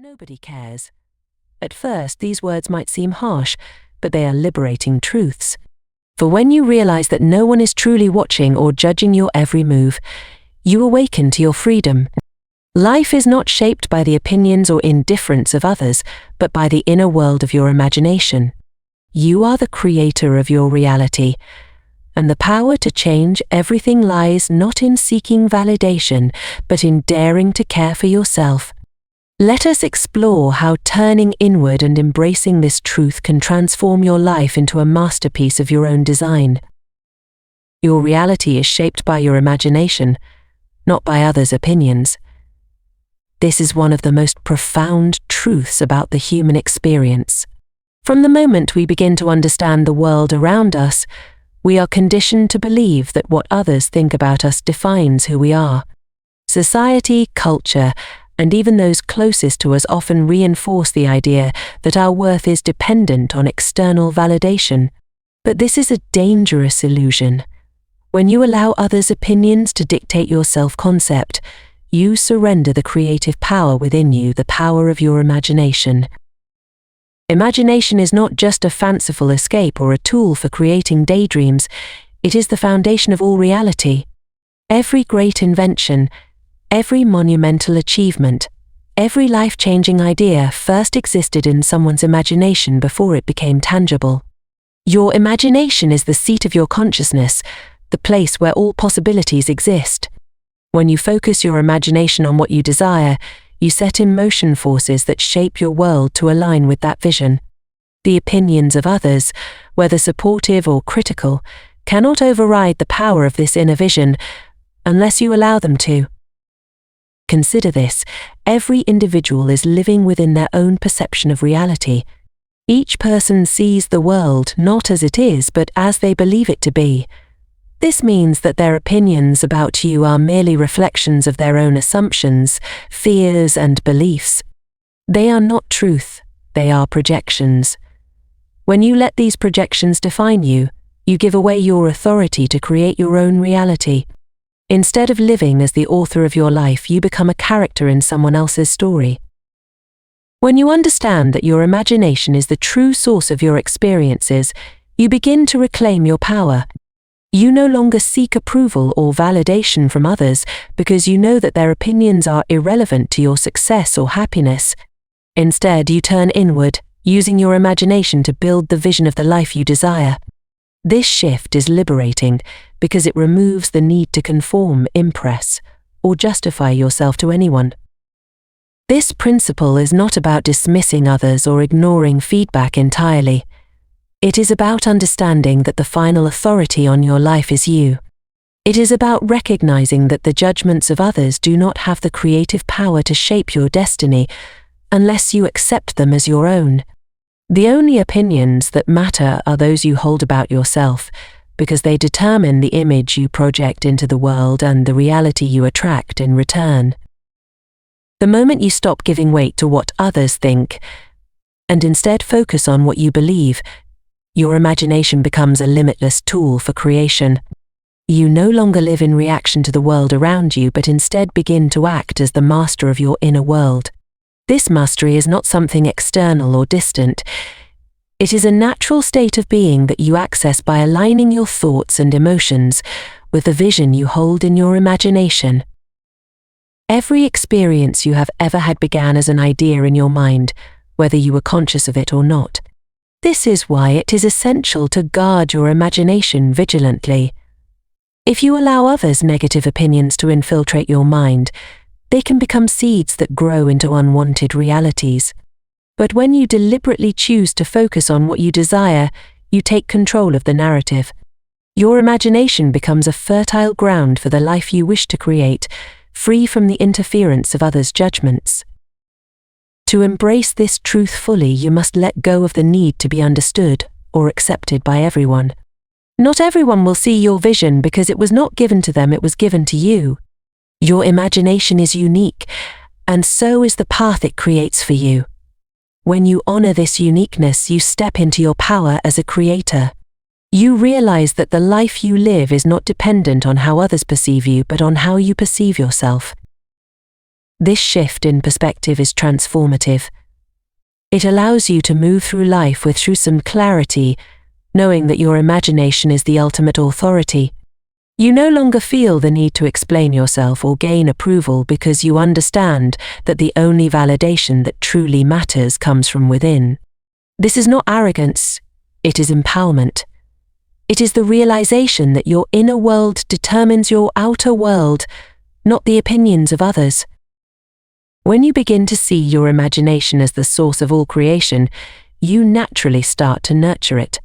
Nobody cares. At first, these words might seem harsh, but they are liberating truths. For when you realize that no one is truly watching or judging your every move, you awaken to your freedom. Life is not shaped by the opinions or indifference of others, but by the inner world of your imagination. You are the creator of your reality, and the power to change everything lies not in seeking validation, but in daring to care for yourself. Let us explore how turning inward and embracing this truth can transform your life into a masterpiece of your own design. Your reality is shaped by your imagination, not by others' opinions. This is one of the most profound truths about the human experience. From the moment we begin to understand the world around us, we are conditioned to believe that what others think about us defines who we are. Society, culture, and even those closest to us often reinforce the idea that our worth is dependent on external validation. But this is a dangerous illusion. When you allow others' opinions to dictate your self-concept, you surrender the creative power within you, the power of your imagination. Imagination is not just a fanciful escape or a tool for creating daydreams, it is the foundation of all reality. Every great invention, every monumental achievement, every life-changing idea first existed in someone's imagination before it became tangible. Your imagination is the seat of your consciousness, the place where all possibilities exist. When you focus your imagination on what you desire, you set in motion forces that shape your world to align with that vision. The opinions of others, whether supportive or critical, cannot override the power of this inner vision unless you allow them to. Consider this: every individual is living within their own perception of reality. Each person sees the world not as it is, but as they believe it to be. This means that their opinions about you are merely reflections of their own assumptions, fears, and beliefs. They are not truth, they are projections. When you let these projections define you, you give away your authority to create your own reality. Instead of living as the author of your life, you become a character in someone else's story. When you understand that your imagination is the true source of your experiences, you begin to reclaim your power. You no longer seek approval or validation from others because you know that their opinions are irrelevant to your success or happiness. Instead, you turn inward, using your imagination to build the vision of the life you desire. This shift is liberating because it removes the need to conform, impress, or justify yourself to anyone. This principle is not about dismissing others or ignoring feedback entirely. It is about understanding that the final authority on your life is you. It is about recognizing that the judgments of others do not have the creative power to shape your destiny unless you accept them as your own. The only opinions that matter are those you hold about yourself, because they determine the image you project into the world and the reality you attract in return. The moment you stop giving weight to what others think, and instead focus on what you believe, your imagination becomes a limitless tool for creation. You no longer live in reaction to the world around you, but instead begin to act as the master of your inner world. This mastery is not something external or distant. It is a natural state of being that you access by aligning your thoughts and emotions with the vision you hold in your imagination. Every experience you have ever had began as an idea in your mind, whether you were conscious of it or not. This is why it is essential to guard your imagination vigilantly. If you allow others' negative opinions to infiltrate your mind, they can become seeds that grow into unwanted realities. But when you deliberately choose to focus on what you desire, you take control of the narrative. Your imagination becomes a fertile ground for the life you wish to create, free from the interference of others' judgments. To embrace this truth fully, you must let go of the need to be understood or accepted by everyone. Not everyone will see your vision because it was not given to them, it was given to you. Your imagination is unique, and so is the path it creates for you. When you honor this uniqueness, you step into your power as a creator. You realize that the life you live is not dependent on how others perceive you, but on how you perceive yourself. This shift in perspective is transformative. It allows you to move through life with some clarity, knowing that your imagination is the ultimate authority. You no longer feel the need to explain yourself or gain approval because you understand that the only validation that truly matters comes from within. This is not arrogance, it is empowerment. It is the realization that your inner world determines your outer world, not the opinions of others. When you begin to see your imagination as the source of all creation, you naturally start to nurture it.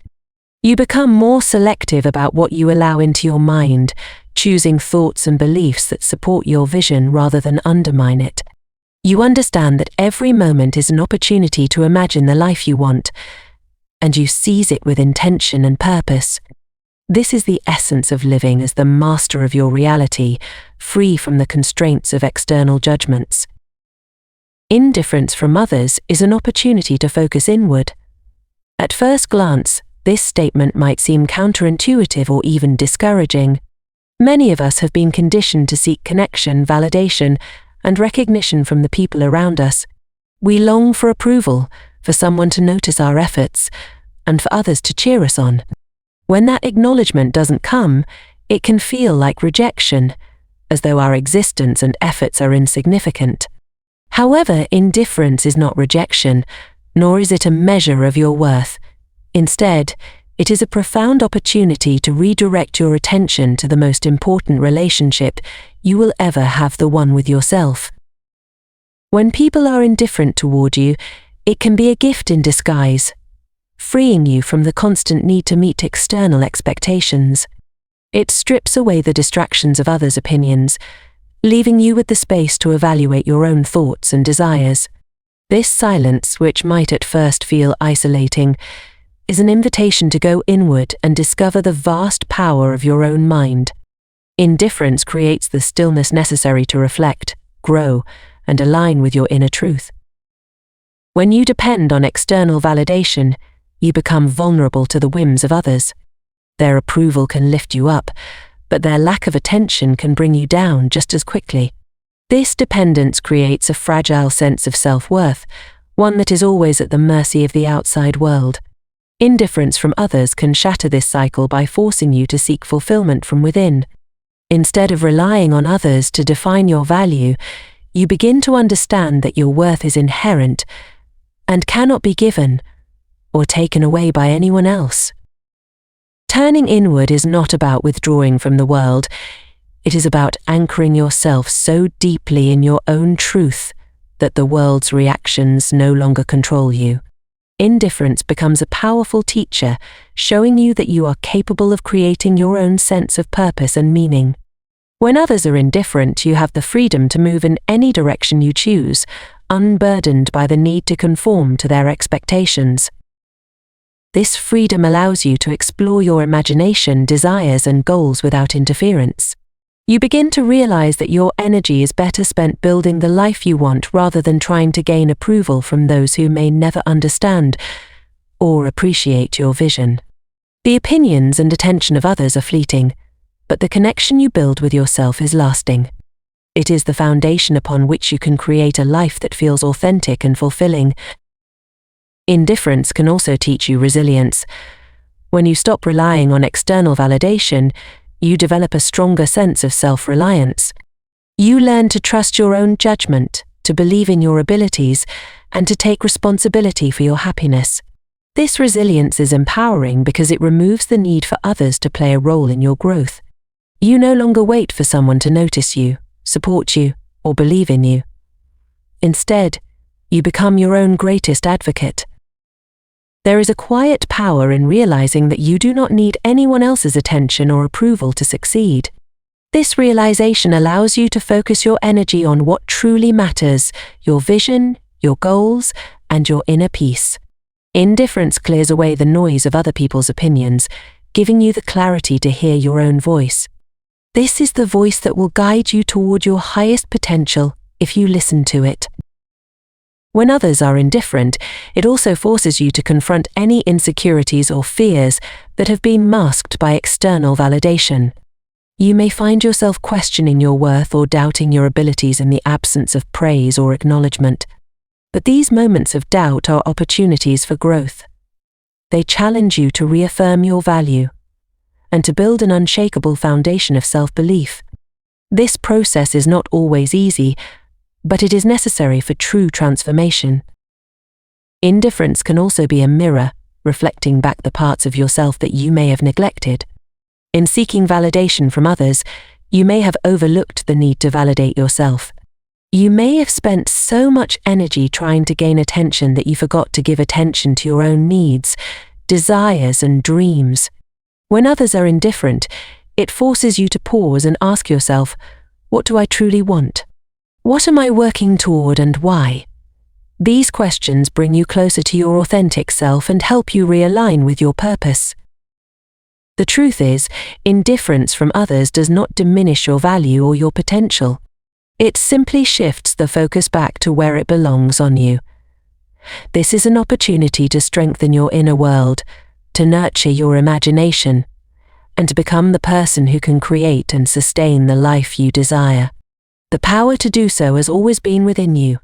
You become more selective about what you allow into your mind, choosing thoughts and beliefs that support your vision rather than undermine it. You understand that every moment is an opportunity to imagine the life you want, and you seize it with intention and purpose. This is the essence of living as the master of your reality, free from the constraints of external judgments. Indifference from others is an opportunity to focus inward. At first glance, this statement might seem counterintuitive or even discouraging. Many of us have been conditioned to seek connection, validation, and recognition from the people around us. We long for approval, for someone to notice our efforts, and for others to cheer us on. When that acknowledgement doesn't come, it can feel like rejection, as though our existence and efforts are insignificant. However, indifference is not rejection, nor is it a measure of your worth. Instead, it is a profound opportunity to redirect your attention to the most important relationship you will ever have, the one with yourself. When people are indifferent toward you, it can be a gift in disguise, freeing you from the constant need to meet external expectations. It strips away the distractions of others' opinions, leaving you with the space to evaluate your own thoughts and desires. This silence, which might at first feel isolating, is an invitation to go inward and discover the vast power of your own mind. Indifference creates the stillness necessary to reflect, grow, and align with your inner truth. When you depend on external validation, you become vulnerable to the whims of others. Their approval can lift you up, but their lack of attention can bring you down just as quickly. This dependence creates a fragile sense of self-worth, one that is always at the mercy of the outside world. Indifference from others can shatter this cycle by forcing you to seek fulfillment from within. Instead of relying on others to define your value, you begin to understand that your worth is inherent and cannot be given or taken away by anyone else. Turning inward is not about withdrawing from the world. It is about anchoring yourself so deeply in your own truth that the world's reactions no longer control you. Indifference becomes a powerful teacher, showing you that you are capable of creating your own sense of purpose and meaning. When others are indifferent, you have the freedom to move in any direction you choose, unburdened by the need to conform to their expectations. This freedom allows you to explore your imagination, desires, and goals without interference. You begin to realize that your energy is better spent building the life you want rather than trying to gain approval from those who may never understand or appreciate your vision. The opinions and attention of others are fleeting, but the connection you build with yourself is lasting. It is the foundation upon which you can create a life that feels authentic and fulfilling. Indifference can also teach you resilience. When you stop relying on external validation, you develop a stronger sense of self-reliance. You learn to trust your own judgment, to believe in your abilities, and to take responsibility for your happiness. This resilience is empowering because it removes the need for others to play a role in your growth. You no longer wait for someone to notice you, support you, or believe in you. Instead, you become your own greatest advocate. There is a quiet power in realizing that you do not need anyone else's attention or approval to succeed. This realization allows you to focus your energy on what truly matters, your vision, your goals, and your inner peace. Indifference clears away the noise of other people's opinions, giving you the clarity to hear your own voice. This is the voice that will guide you toward your highest potential if you listen to it. When others are indifferent, it also forces you to confront any insecurities or fears that have been masked by external validation. You may find yourself questioning your worth or doubting your abilities in the absence of praise or acknowledgement. But these moments of doubt are opportunities for growth. They challenge you to reaffirm your value and to build an unshakable foundation of self-belief. This process is not always easy, but it is necessary for true transformation. Indifference can also be a mirror, reflecting back the parts of yourself that you may have neglected. In seeking validation from others, you may have overlooked the need to validate yourself. You may have spent so much energy trying to gain attention that you forgot to give attention to your own needs, desires, and dreams. When others are indifferent, it forces you to pause and ask yourself, what do I truly want? What am I working toward and why? These questions bring you closer to your authentic self and help you realign with your purpose. The truth is, indifference from others does not diminish your value or your potential. It simply shifts the focus back to where it belongs on you. This is an opportunity to strengthen your inner world, to nurture your imagination, and to become the person who can create and sustain the life you desire. The power to do so has always been within you,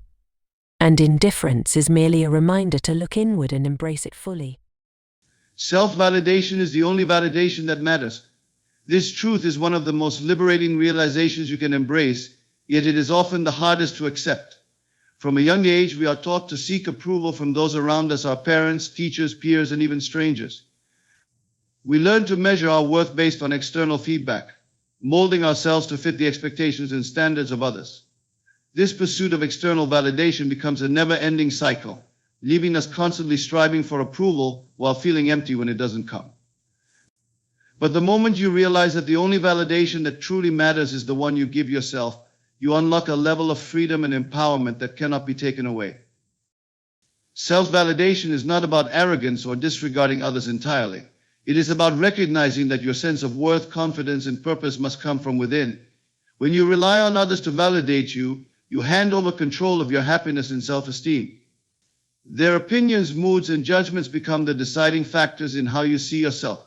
and indifference is merely a reminder to look inward and embrace it fully. Self-validation is the only validation that matters. This truth is one of the most liberating realizations you can embrace, yet it is often the hardest to accept. From a young age, we are taught to seek approval from those around us, our parents, teachers, peers, and even strangers. We learn to measure our worth based on external feedback, molding ourselves to fit the expectations and standards of others. This pursuit of external validation becomes a never-ending cycle, leaving us constantly striving for approval while feeling empty when it doesn't come. But the moment you realize that the only validation that truly matters is the one you give yourself, you unlock a level of freedom and empowerment that cannot be taken away. Self-validation is not about arrogance or disregarding others entirely. It is about recognizing that your sense of worth, confidence, and purpose must come from within. When you rely on others to validate you, you hand over control of your happiness and self-esteem. Their opinions, moods, and judgments become the deciding factors in how you see yourself.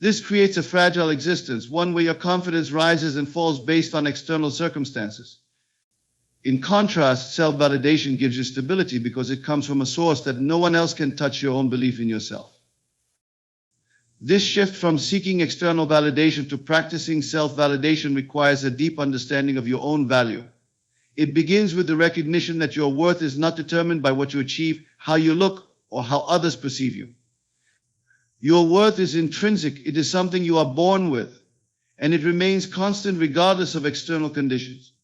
This creates a fragile existence, one where your confidence rises and falls based on external circumstances. In contrast, self-validation gives you stability because it comes from a source that no one else can touch: your own belief in yourself. This shift from seeking external validation to practicing self-validation requires a deep understanding of your own value. It begins with the recognition that your worth is not determined by what you achieve, how you look, or how others perceive you. Your worth is intrinsic. It is something you are born with, and it remains constant regardless of external conditions.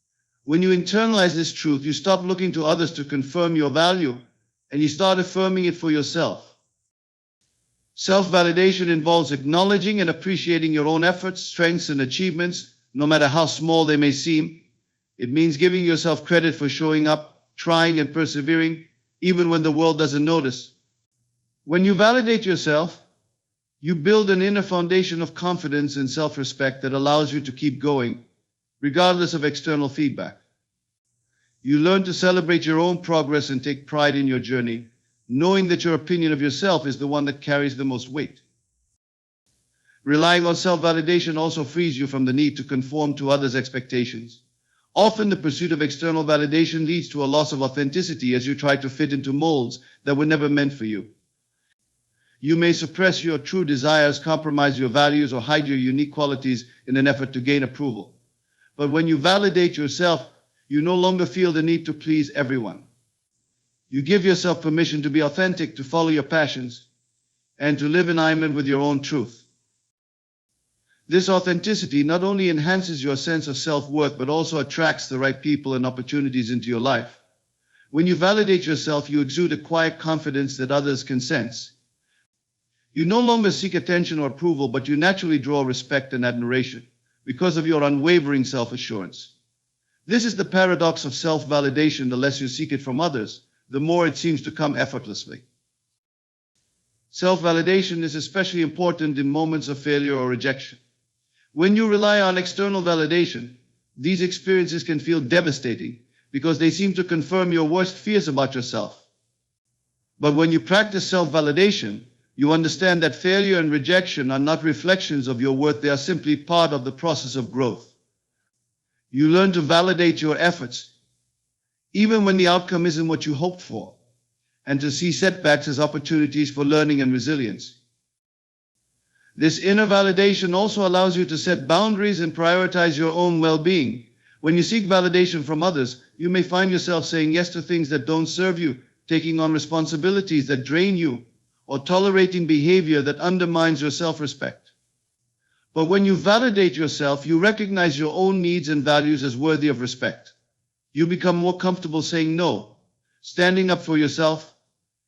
When you internalize this truth, you stop looking to others to confirm your value, and you start affirming it for yourself. Self-validation involves acknowledging and appreciating your own efforts, strengths, and achievements, no matter how small they may seem. It means giving yourself credit for showing up, trying, and persevering, even when the world doesn't notice. When you validate yourself, you build an inner foundation of confidence and self-respect that allows you to keep going, regardless of external feedback. You learn to celebrate your own progress and take pride in your journey, knowing that your opinion of yourself is the one that carries the most weight. Relying on self-validation also frees you from the need to conform to others' expectations. Often the pursuit of external validation leads to a loss of authenticity as you try to fit into molds that were never meant for you. You may suppress your true desires, compromise your values, or hide your unique qualities in an effort to gain approval. But when you validate yourself, you no longer feel the need to please everyone. You give yourself permission to be authentic, to follow your passions, and to live in alignment with your own truth. This authenticity not only enhances your sense of self-worth, but also attracts the right people and opportunities into your life. When you validate yourself, you exude a quiet confidence that others can sense. You no longer seek attention or approval, but you naturally draw respect and admiration because of your unwavering self-assurance. This is the paradox of self-validation. The less you seek it from others, the more it seems to come effortlessly. Self-validation is especially important in moments of failure or rejection. When you rely on external validation, these experiences can feel devastating because they seem to confirm your worst fears about yourself. But when you practice self-validation, You understand that failure and rejection are not reflections of your worth, they are simply part of the process of growth. You learn to validate your efforts, even when the outcome isn't what you hoped for, and to see setbacks as opportunities for learning and resilience. This inner validation also allows you to set boundaries and prioritize your own well-being. When you seek validation from others, you may find yourself saying yes to things that don't serve you, taking on responsibilities that drain you, or tolerating behavior that undermines your self-respect. But when you validate yourself, you recognize your own needs and values as worthy of respect. You become more comfortable saying no, standing up for yourself,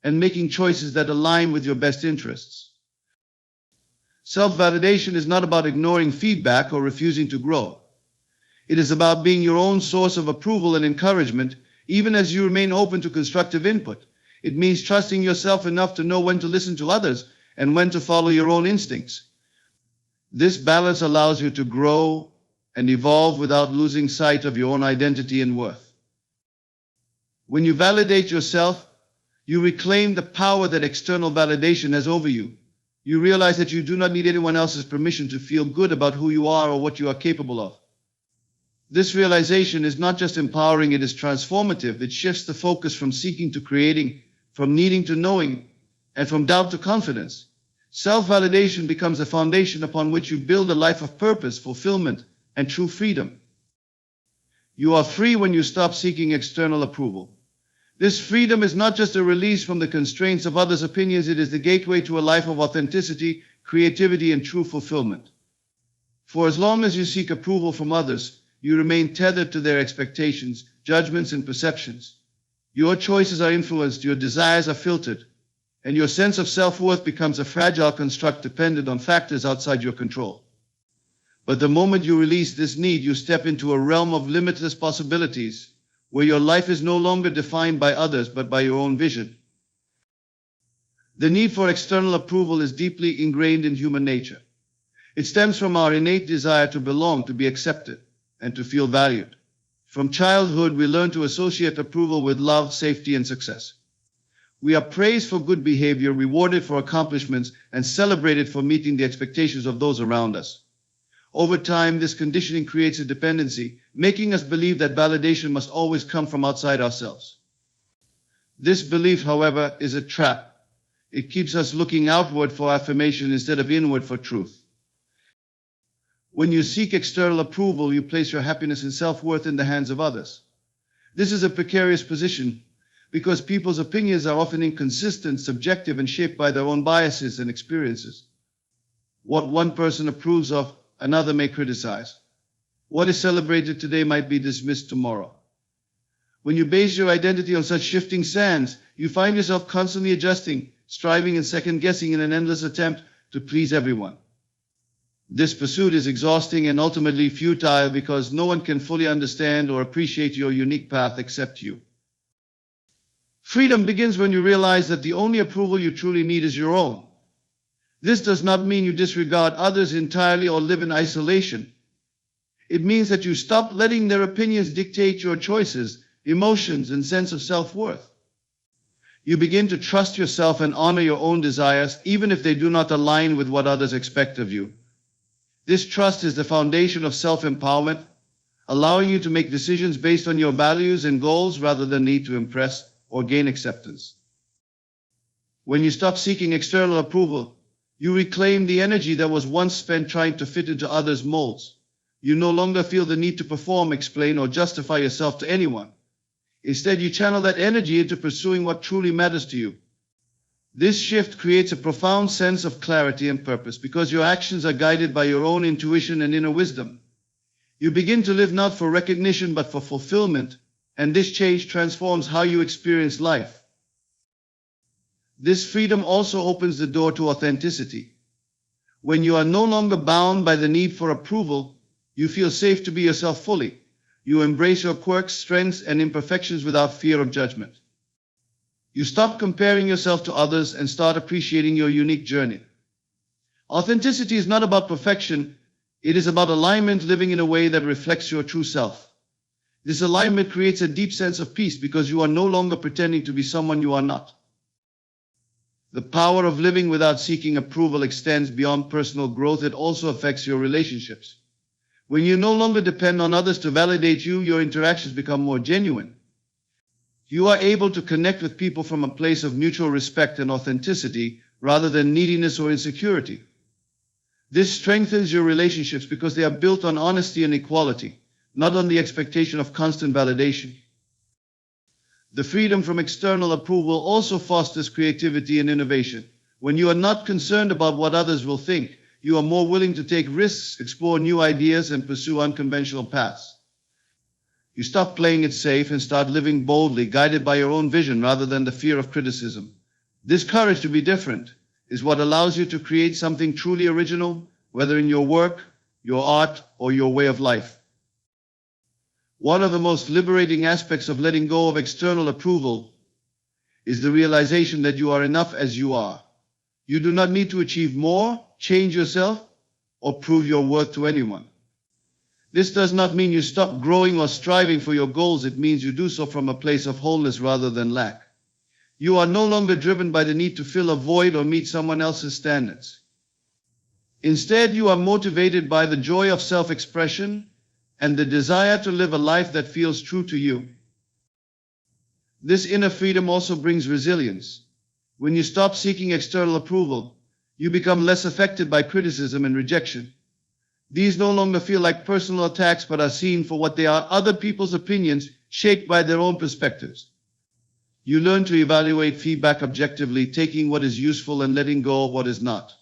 and making choices that align with your best interests. Self-validation is not about ignoring feedback or refusing to grow. It is about being your own source of approval and encouragement, even as you remain open to constructive input. It means trusting yourself enough to know when to listen to others and when to follow your own instincts. This balance allows you to grow and evolve without losing sight of your own identity and worth. When you validate yourself, you reclaim the power that external validation has over you. You realize that you do not need anyone else's permission to feel good about who you are or what you are capable of. This realization is not just empowering, it is transformative. It shifts the focus from seeking to creating, from needing to knowing, and from doubt to confidence. Self-validation becomes a foundation upon which you build a life of purpose, fulfillment, and true freedom. You are free when you stop seeking external approval. This freedom is not just a release from the constraints of others' opinions, it is the gateway to a life of authenticity, creativity, and true fulfillment. For as long as you seek approval from others, you remain tethered to their expectations, judgments, and perceptions. Your choices are influenced, your desires are filtered, and your sense of self-worth becomes a fragile construct dependent on factors outside your control. But the moment you release this need, you step into a realm of limitless possibilities, where your life is no longer defined by others but by your own vision. The need for external approval is deeply ingrained in human nature. It stems from our innate desire to belong, to be accepted, and to feel valued. From childhood, we learn to associate approval with love, safety, and success. We are praised for good behavior, rewarded for accomplishments, and celebrated for meeting the expectations of those around us. Over time, this conditioning creates a dependency, making us believe that validation must always come from outside ourselves. This belief, however, is a trap. It keeps us looking outward for affirmation instead of inward for truth. When you seek external approval, you place your happiness and self-worth in the hands of others. This is a precarious position because people's opinions are often inconsistent, subjective, and shaped by their own biases and experiences. What one person approves of, another may criticize. What is celebrated today might be dismissed tomorrow. When you base your identity on such shifting sands, you find yourself constantly adjusting, striving and second-guessing in an endless attempt to please everyone. This pursuit is exhausting and ultimately futile because no one can fully understand or appreciate your unique path except you. Freedom begins when you realize that the only approval you truly need is your own. This does not mean you disregard others entirely or live in isolation. It means that you stop letting their opinions dictate your choices, emotions, and sense of self-worth. You begin to trust yourself and honor your own desires, even if they do not align with what others expect of you. This trust is the foundation of self-empowerment, allowing you to make decisions based on your values and goals rather than need to impress or gain acceptance. When you stop seeking external approval, you reclaim the energy that was once spent trying to fit into others' molds. You no longer feel the need to perform, explain, or justify yourself to anyone. Instead, you channel that energy into pursuing what truly matters to you. This shift creates a profound sense of clarity and purpose because your actions are guided by your own intuition and inner wisdom. You begin to live not for recognition but for fulfillment, and this change transforms how you experience life. This freedom also opens the door to authenticity. When you are no longer bound by the need for approval, you feel safe to be yourself fully. You embrace your quirks, strengths, and imperfections without fear of judgment. You stop comparing yourself to others and start appreciating your unique journey. Authenticity is not about perfection, it is about alignment, living in a way that reflects your true self. This alignment creates a deep sense of peace because you are no longer pretending to be someone you are not. The power of living without seeking approval extends beyond personal growth. It also affects your relationships. When you no longer depend on others to validate you, your interactions become more genuine. You are able to connect with people from a place of mutual respect and authenticity rather than neediness or insecurity. This strengthens your relationships because they are built on honesty and equality, not on the expectation of constant validation. The freedom from external approval also fosters creativity and innovation. When you are not concerned about what others will think, you are more willing to take risks, explore new ideas, and pursue unconventional paths. You stop playing it safe and start living boldly, guided by your own vision rather than the fear of criticism. This courage to be different is what allows you to create something truly original, whether in your work, your art, or your way of life. One of the most liberating aspects of letting go of external approval is the realization that you are enough as you are. You do not need to achieve more, change yourself, or prove your worth to anyone. This does not mean you stop growing or striving for your goals. It means you do so from a place of wholeness rather than lack. You are no longer driven by the need to fill a void or meet someone else's standards. Instead, you are motivated by the joy of self-expression and the desire to live a life that feels true to you. This inner freedom also brings resilience. When you stop seeking external approval, you become less affected by criticism and rejection. These no longer feel like personal attacks but are seen for what they are: other people's opinions shaped by their own perspectives. You learn to evaluate feedback objectively, taking what is useful and letting go of what is not.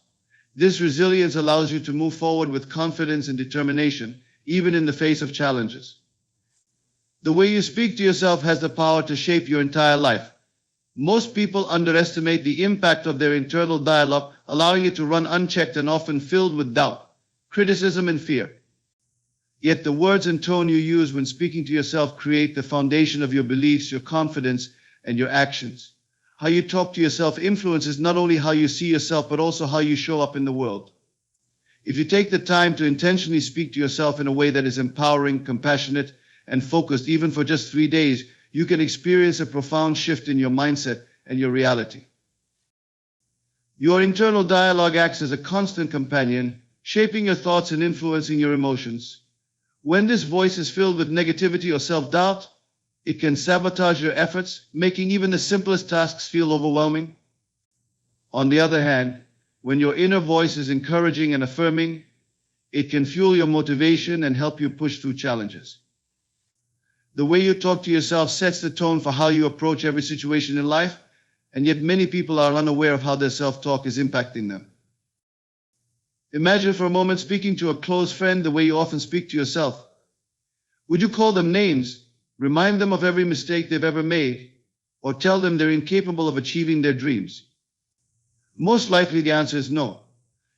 This resilience allows you to move forward with confidence and determination, even in the face of challenges. The way you speak to yourself has the power to shape your entire life. Most people underestimate the impact of their internal dialogue, allowing it to run unchecked and often filled with doubt, criticism, and fear. Yet the words and tone you use when speaking to yourself create the foundation of your beliefs, your confidence, and your actions. How you talk to yourself influences not only how you see yourself, but also how you show up in the world. If you take the time to intentionally speak to yourself in a way that is empowering, compassionate, and focused, even for just 3 days, you can experience a profound shift in your mindset and your reality. Your internal dialogue acts as a constant companion, shaping your thoughts and influencing your emotions. When this voice is filled with negativity or self-doubt, it can sabotage your efforts, making even the simplest tasks feel overwhelming. On the other hand, when your inner voice is encouraging and affirming, it can fuel your motivation and help you push through challenges. The way you talk to yourself sets the tone for how you approach every situation in life, and yet many people are unaware of how their self-talk is impacting them. Imagine for a moment speaking to a close friend the way you often speak to yourself. Would you call them names, remind them of every mistake they've ever made, or tell them they're incapable of achieving their dreams? Most likely the answer is no.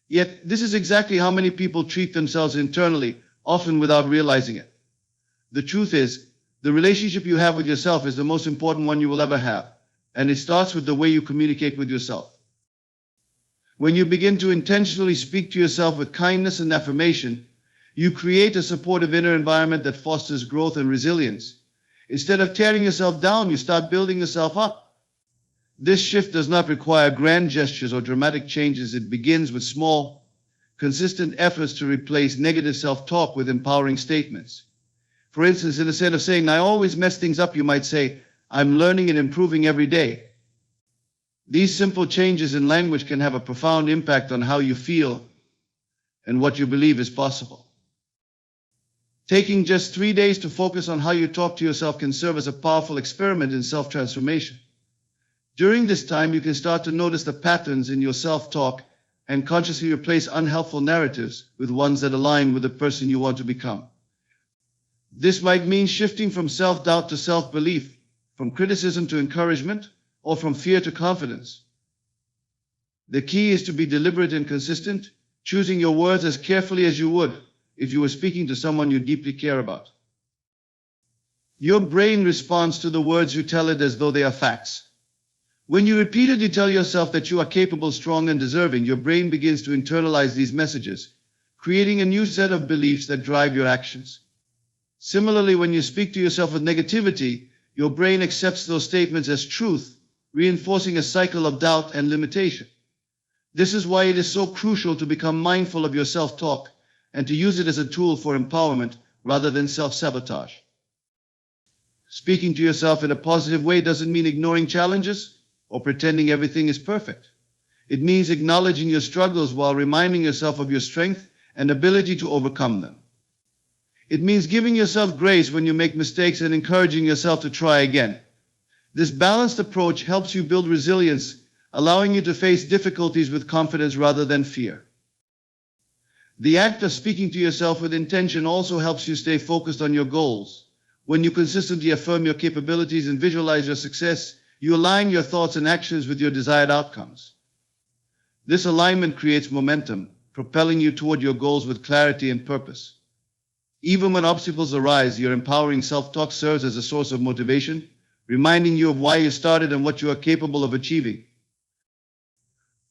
Yet this is exactly how many people treat themselves internally, often without realizing it. The truth is, the relationship you have with yourself is the most important one you will ever have, and it starts with the way you communicate with yourself. When you begin to intentionally speak to yourself with kindness and affirmation, you create a supportive inner environment that fosters growth and resilience. Instead of tearing yourself down, you start building yourself up. This shift does not require grand gestures or dramatic changes. It begins with small, consistent efforts to replace negative self-talk with empowering statements. For instance, instead of saying, "I always mess things up," you might say, "I'm learning and improving every day." These simple changes in language can have a profound impact on how you feel and what you believe is possible. Taking just 3 days to focus on how you talk to yourself can serve as a powerful experiment in self-transformation. During this time, you can start to notice the patterns in your self-talk and consciously replace unhelpful narratives with ones that align with the person you want to become. This might mean shifting from self-doubt to self-belief, from criticism to encouragement, or from fear to confidence. The key is to be deliberate and consistent, choosing your words as carefully as you would if you were speaking to someone you deeply care about. Your brain responds to the words you tell it as though they are facts. When you repeatedly tell yourself that you are capable, strong, and deserving, your brain begins to internalize these messages, creating a new set of beliefs that drive your actions. Similarly, when you speak to yourself with negativity, your brain accepts those statements as truth, reinforcing a cycle of doubt and limitation. This is why it is so crucial to become mindful of your self-talk and to use it as a tool for empowerment rather than self-sabotage. Speaking to yourself in a positive way doesn't mean ignoring challenges or pretending everything is perfect. It means acknowledging your struggles while reminding yourself of your strength and ability to overcome them. It means giving yourself grace when you make mistakes and encouraging yourself to try again. This balanced approach helps you build resilience, allowing you to face difficulties with confidence rather than fear. The act of speaking to yourself with intention also helps you stay focused on your goals. When you consistently affirm your capabilities and visualize your success, you align your thoughts and actions with your desired outcomes. This alignment creates momentum, propelling you toward your goals with clarity and purpose. Even when obstacles arise, your empowering self-talk serves as a source of motivation, reminding you of why you started and what you are capable of achieving.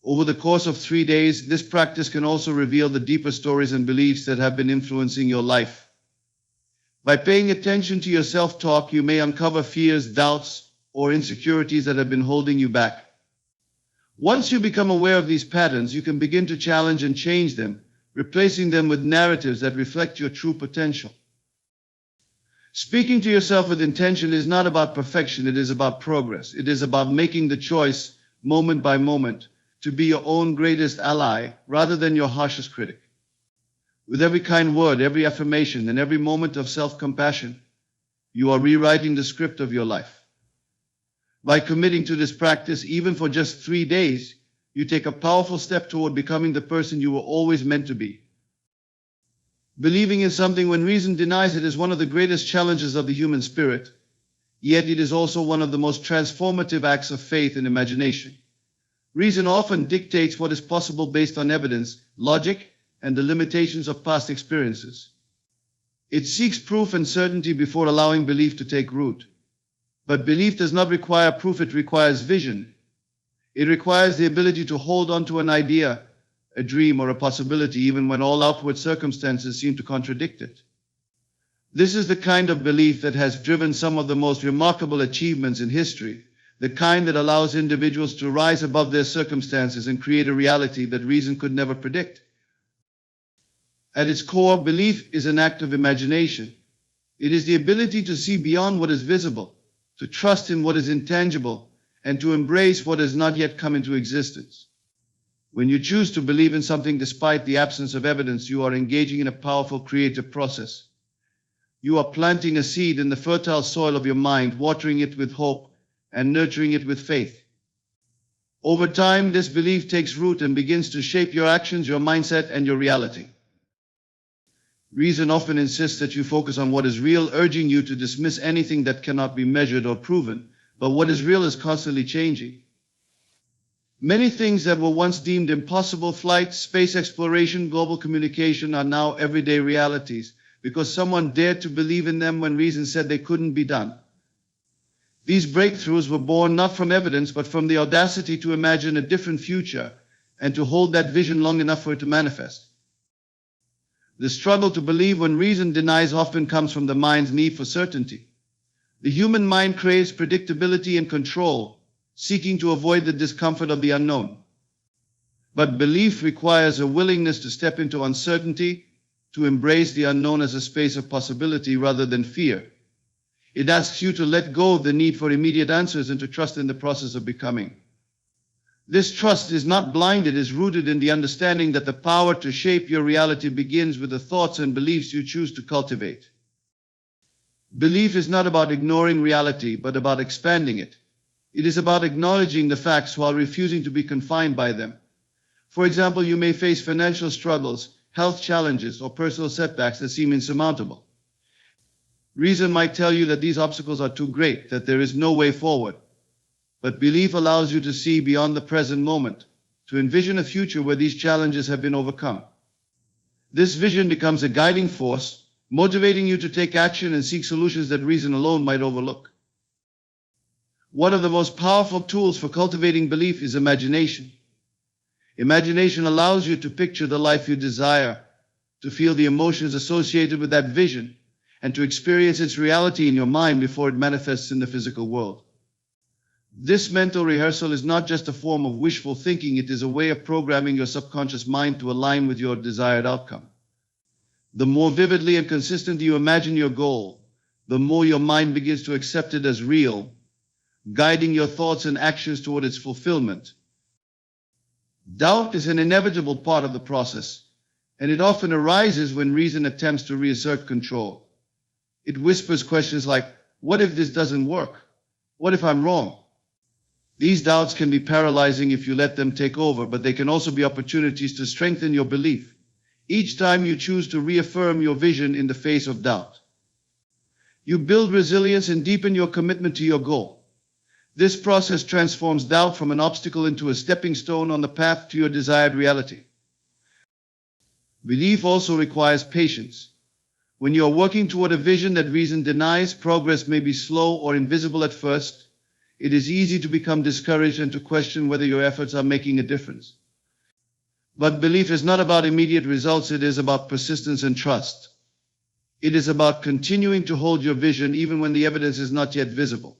Over the course of 3 days, this practice can also reveal the deeper stories and beliefs that have been influencing your life. By paying attention to your self-talk, you may uncover fears, doubts, or insecurities that have been holding you back. Once you become aware of these patterns, you can begin to challenge and change them, replacing them with narratives that reflect your true potential. Speaking to yourself with intention is not about perfection, it is about progress. It is about making the choice, moment by moment, to be your own greatest ally rather than your harshest critic. With every kind word, every affirmation, and every moment of self-compassion, you are rewriting the script of your life. By committing to this practice, even for just 3 days, you take a powerful step toward becoming the person you were always meant to be. Believing in something when reason denies it is one of the greatest challenges of the human spirit, yet it is also one of the most transformative acts of faith and imagination. Reason often dictates what is possible based on evidence, logic, and the limitations of past experiences. It seeks proof and certainty before allowing belief to take root. But belief does not require proof, it requires vision. It requires the ability to hold on to an idea, a dream, or a possibility, even when all outward circumstances seem to contradict it. This is the kind of belief that has driven some of the most remarkable achievements in history, the kind that allows individuals to rise above their circumstances and create a reality that reason could never predict. At its core, belief is an act of imagination. It is the ability to see beyond what is visible, to trust in what is intangible, and to embrace what has not yet come into existence. When you choose to believe in something despite the absence of evidence, you are engaging in a powerful creative process. You are planting a seed in the fertile soil of your mind, watering it with hope and nurturing it with faith. Over time, this belief takes root and begins to shape your actions, your mindset, and your reality. Reason often insists that you focus on what is real, urging you to dismiss anything that cannot be measured or proven, but what is real is constantly changing. Many things that were once deemed impossible, flight, space exploration, global communication, are now everyday realities because someone dared to believe in them when reason said they couldn't be done. These breakthroughs were born not from evidence, but from the audacity to imagine a different future and to hold that vision long enough for it to manifest. The struggle to believe when reason denies often comes from the mind's need for certainty. The human mind craves predictability and control, seeking to avoid the discomfort of the unknown. But belief requires a willingness to step into uncertainty, to embrace the unknown as a space of possibility rather than fear. It asks you to let go of the need for immediate answers and to trust in the process of becoming. This trust is not blind, it is rooted in the understanding that the power to shape your reality begins with the thoughts and beliefs you choose to cultivate. Belief is not about ignoring reality, but about expanding it. It is about acknowledging the facts while refusing to be confined by them. For example, you may face financial struggles, health challenges, or personal setbacks that seem insurmountable. Reason might tell you that these obstacles are too great, that there is no way forward. But belief allows you to see beyond the present moment, to envision a future where these challenges have been overcome. This vision becomes a guiding force, motivating you to take action and seek solutions that reason alone might overlook. One of the most powerful tools for cultivating belief is imagination. Imagination allows you to picture the life you desire, to feel the emotions associated with that vision, and to experience its reality in your mind before it manifests in the physical world. This mental rehearsal is not just a form of wishful thinking, it is a way of programming your subconscious mind to align with your desired outcome. The more vividly and consistently you imagine your goal, the more your mind begins to accept it as real, guiding your thoughts and actions toward its fulfillment. Doubt is an inevitable part of the process, and it often arises when reason attempts to reassert control. It whispers questions like, what if this doesn't work? What if I'm wrong? These doubts can be paralyzing if you let them take over, but they can also be opportunities to strengthen your belief. Each time you choose to reaffirm your vision in the face of doubt, you build resilience and deepen your commitment to your goal. This process transforms doubt from an obstacle into a stepping stone on the path to your desired reality. Belief also requires patience. When you are working toward a vision that reason denies, progress may be slow or invisible at first. It is easy to become discouraged and to question whether your efforts are making a difference. But belief is not about immediate results, it is about persistence and trust. It is about continuing to hold your vision even when the evidence is not yet visible.